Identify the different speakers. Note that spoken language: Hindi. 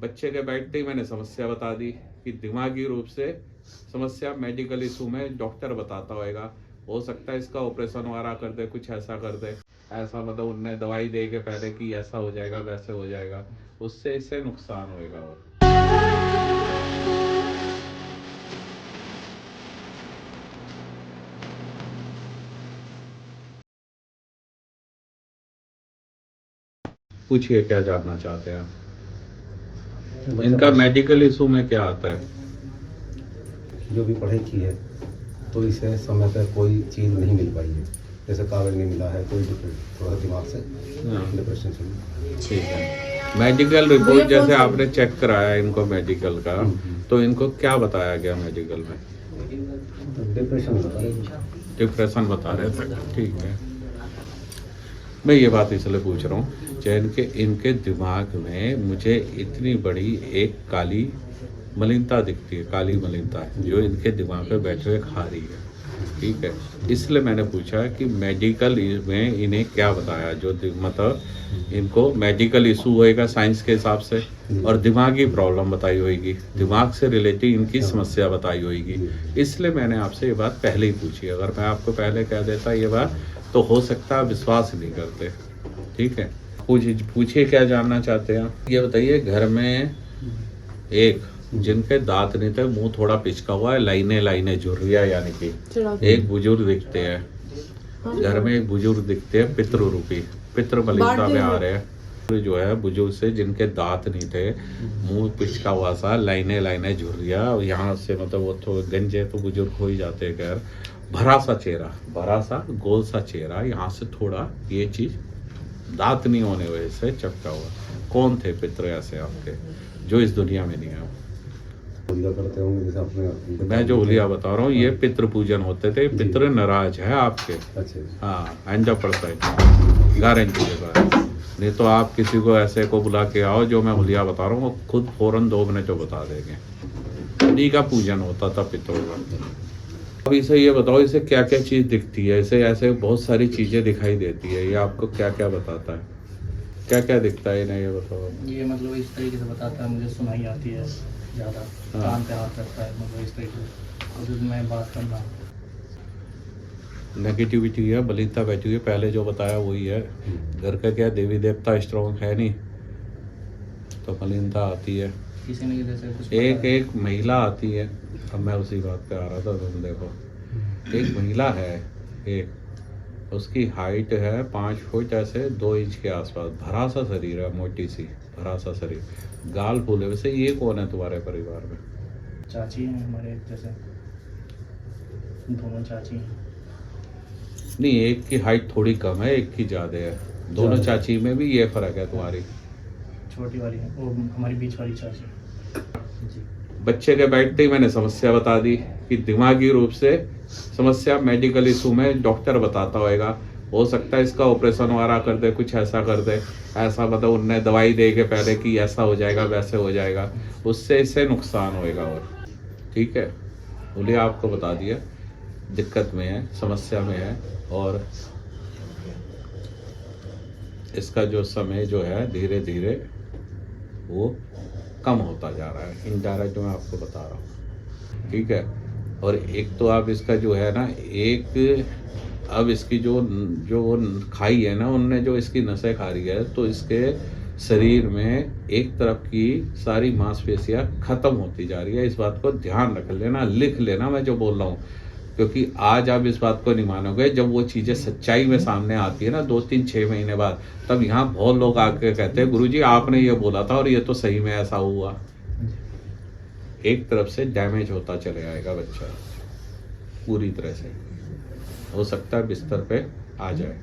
Speaker 1: बच्चे के बैठते ही मैंने समस्या बता दी कि दिमागी रूप से समस्या मेडिकल इशू में डॉक्टर बताता होएगा, हो सकता है इसका ऑपरेशन वगैरह कर दे, कुछ ऐसा कर दे, ऐसा मतलब उनने दवाई दे के पहले कि ऐसा हो जाएगा वैसे हो जाएगा, उससे इससे नुकसान होएगा। और पूछिए क्या जानना चाहते हैं आप? इनका मेडिकल इशू में क्या आता है?
Speaker 2: जो भी पढ़ाई की है तो इसे समय पर कोई चीज़ नहीं मिल पाई है, जैसे कागज नहीं मिला है, कोई थोड़ा दिमाग से डिप्रेशन से।
Speaker 1: ठीक है, मेडिकल रिपोर्ट जैसे आपने चेक कराया इनको मेडिकल का, तो इनको क्या बताया गया मेडिकल में? डिप्रेशन बता रहे थे। ठीक है, मैं ये बात इसलिए पूछ रहा हूँ कि इनके दिमाग में मुझे इतनी बड़ी एक काली मलिनता दिखती है, काली मलिनता है जो इनके दिमाग पे बैठे हुए खा रही है। ठीक है, इसलिए मैंने पूछा कि मेडिकल में इन्हें क्या बताया, जो मतलब इनको मेडिकल इशू होएगा साइंस के हिसाब से, और दिमागी प्रॉब्लम बताई होगी, दिमाग से रिलेटेड इनकी समस्या बताई होगी। इसलिए मैंने आपसे ये बात पहले ही पूछी। अगर मैं आपको पहले कह देता ये बात तो हो सकता है विश्वास नहीं करते। ठीक है, पूछिए क्या जानना चाहते हैं आप? ये बताइए, घर में एक जिनके दांत नहीं थे, मुंह थोड़ा पिचका हुआ है, लाइनें लाइनें झुर्रियां, यानी कि एक बुजुर्ग दिखते हैं घर में, एक बुजुर्ग दिखते हैं पितृ रूपी, पितृ मलिनता में आ रहे हैं जो है बुजुर्ग से, जिनके दांत नहीं थे, मुंह पिचका हुआ सा, लाइनें लाइनें झुर्रियां, यहाँ से मतलब वो तो गंजे तो बुजुर्ग हो ही जाते हैं। खैर, भरा सा चेहरा, भरा सा गोल सा चेहरा, यहाँ से थोड़ा ये चीज दांत नहीं होने वजह से चपका हुआ। कौन थे पितृ ऐसे आपके जो इस दुनिया में नहीं है?
Speaker 2: करते होंगे जैसे अपने,
Speaker 1: मैं जो हुलिया बता रहा हूँ ये पितृ पूजन होते थे। पितृ नाराज है आपके?
Speaker 2: अच्छा।
Speaker 1: हाँ, 100% गारंटी के साथ। नहीं तो आप किसी को ऐसे को बुला के आओ जो मैं हुलिया बता रहा हूँ, वो खुद फौरन 2 मिनट में बता देंगे। उन्हीं का पूजन होता था पितरों का। अब इसे ये बताओ, इसे क्या क्या चीज़ दिखती है? इसे ऐसे बहुत सारी चीज़ें दिखाई देती है, ये आपको क्या क्या बताता है? क्या क्या दिखता है इन्हें, ये बताओ।
Speaker 3: ये मतलब इस तरीके से बताता है, मुझे सुनाई आती है ज़्यादा, कान पे हाथ रखता है, मतलब इस तरीके से, और मैं बात करना।
Speaker 1: नेगेटिविटी है, मलिनता बैठी हुई है, पहले जो बताया वही है। घर का क्या देवी देवता स्ट्रॉन्ग है नहीं तो मलिनता आती है।
Speaker 3: किसी ने जैसे कुछ
Speaker 1: एक महिला आती है, अब मैं उसी बात पे आ रहा था। तुम देखो, एक महिला है, एक उसकी हाइट है 5 फुट ऐसे 2 इंच के आसपास, भरा सा शरीर है, मोटी सी भरा सा शरीर, गाल फूले। वैसे ये कौन है तुम्हारे परिवार में?
Speaker 3: चाची हैं हमारे, जैसे दोनों चाची हैं।
Speaker 1: नहीं, एक की हाइट थोड़ी कम है, एक की ज़्यादा है। दोनों चाची में भी ये फर्क है तुम्हारी?
Speaker 3: छोटी वाली है वो, हमारी बीच वाली चाची जी।
Speaker 1: बच्चे के बैठते ही मैंने समस्या बता दी कि दिमागी रूप से समस्या मेडिकल इशू में डॉक्टर बताता होएगा, हो सकता है इसका ऑपरेशन वगैरह कर दे, कुछ ऐसा कर दे, ऐसा मतलब उनने दवाई दे के पहले कि ऐसा हो जाएगा वैसे हो जाएगा, उससे इससे नुकसान होएगा। और ठीक है, बोलिए, आपको बता दिया दिक्कत में है, समस्या में है, और इसका जो समय जो है धीरे धीरे वो कम होता जा रहा है। इनडायरेक्ट मैं आपको बता रहा हूँ। ठीक है, और एक तो आप इसका जो है ना, एक अब इसकी जो खाई है ना, उनने जो इसकी नसें खा रही है, तो इसके शरीर में एक तरफ की सारी मांसपेशियां खत्म होती जा रही है। इस बात को ध्यान रख लेना, लिख लेना मैं जो बोल रहा हूँ, क्योंकि आज आप इस बात को नहीं मानोगे। जब वो चीज़ें सच्चाई में सामने आती है ना 2-3-6 महीने बाद, तब यहाँ बहुत लोग आके कहते हैं गुरुजी आपने ये बोला था और ये तो सही में ऐसा हुआ। एक तरफ से डैमेज होता चले आएगा बच्चा, पूरी तरह से हो सकता है बिस्तर पे आ जाए।